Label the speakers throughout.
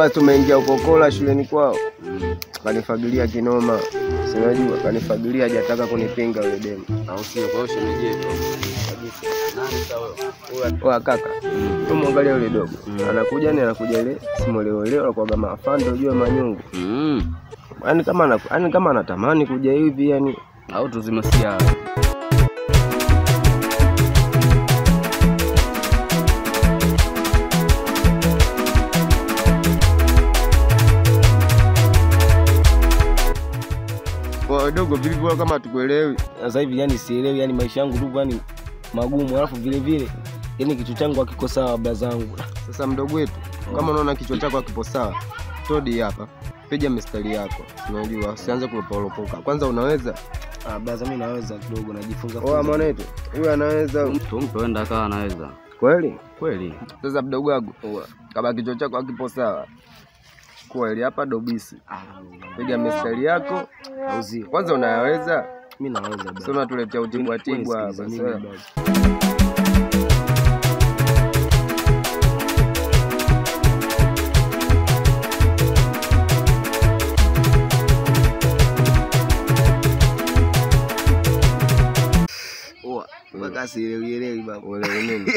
Speaker 1: Watu tumeingia ukokola shuleni kwao. Kanifagilia kinoma. Sinajua kanifagilia hajataka kunipinga yule demu.
Speaker 2: Au sio? Kwa hiyo shemeji yetu kabisa. Nani sawa?
Speaker 1: Oa kaka. Tumwangalia yule dogo. Anakuja ile simuelewelewa kwa kama afande ujue manyungu. Yaani kama anatamani kuja hivi yani
Speaker 2: au tuzimasikia.
Speaker 1: Kwa dogo vipi bwana kama tukuelewi?
Speaker 3: Sasa hivi yani sielewi yani maisha yangu tu yani magumu alafu vile vile yani kichwa changu hakiko sawa brother zangu.
Speaker 1: Sasa mdogo wetu kama unaona kichwa chako hakipo sawa, todi hapa. Piga mistari yako. Unajua usianze kulopolopoka. Kwanza unaweza?
Speaker 3: Brother mimi naweza kidogo najifunza.
Speaker 1: Oa mwanetu. Huyu anaweza.
Speaker 2: Tumpeenda akawa anaweza.
Speaker 1: Kweli?
Speaker 2: Kweli.
Speaker 1: Sasa mdogo wangu, kama kichwa chako hakipo sawa, kweli hapa dobisi. Piga mistari yako.
Speaker 3: Auzi.
Speaker 1: Kwanza unaweza?
Speaker 3: Mimi naweza brother.
Speaker 1: Sio unatuletea utingwa hapa sasa.
Speaker 3: Makasi elewi baba.
Speaker 1: Uelewi nini?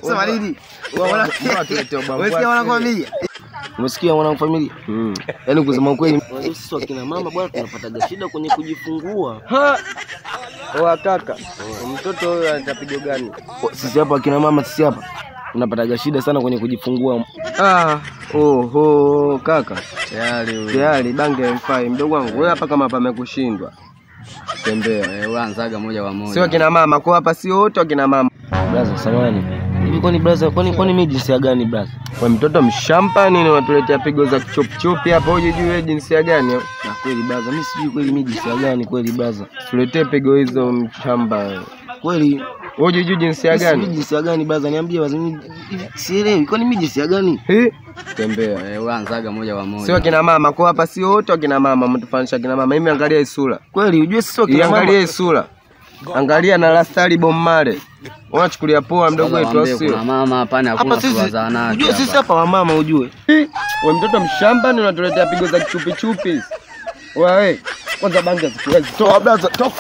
Speaker 3: Sema nini?
Speaker 1: Tuletea baba.
Speaker 3: Umesikia mwana familia? Umesikia mwana familia? Yaani kusema ukweli sisi wakina mama bwana tunapata shida kwenye kujifungua.
Speaker 1: Oa kaka. Mtoto huyo atapiga gani?
Speaker 3: Sisi hapa wakina mama sisi hapa tunapata shida sana kwenye kujifungua.
Speaker 1: Oho kaka.
Speaker 3: Tayari
Speaker 1: bange mfai mdogo wangu. Wewe hapa kama pamekushindwa. Tembea.
Speaker 2: Wewe anzaga moja kwa moja.
Speaker 1: Sio kina mama, kwa hapa sio wote wakina mama.
Speaker 3: Brother samani. Hivi kwani brother kwani mimi jinsia gani brother?
Speaker 1: Wewe mtoto mshampa nini unatuletea pigo za chupi hapa uje juu jinsia gani?
Speaker 3: Na kweli brother mimi sijui kweli mimi jinsia gani kweli brother.
Speaker 1: Tuletee pigo hizo mshamba.
Speaker 3: Kweli
Speaker 1: uje juu jinsia gani?
Speaker 3: Mimi jinsia gani brother niambie basi mimi sielewi kwani mimi jinsia gani?
Speaker 1: Tembea.
Speaker 2: Wewe anzaga moja kwa moja.
Speaker 1: Sio kina mama, kwa hapa sio wote wakina mama, mtufanisha kina mama. Mimi angalia hii sura.
Speaker 3: Kweli ujue sio kina mama.
Speaker 1: Angalia hii sura. Angalia na lastari bommare. Unachukulia poa mdogo wetu au sio?
Speaker 2: Kuna mama hapa na hakuna kuwaza naye.
Speaker 3: Ujue sisi hapa wa mama ujue.
Speaker 1: Wewe mtoto mshamba ni unatuletea pigo za chupi. Wewe kwanza banga zikuwezi. Toa brother, toka.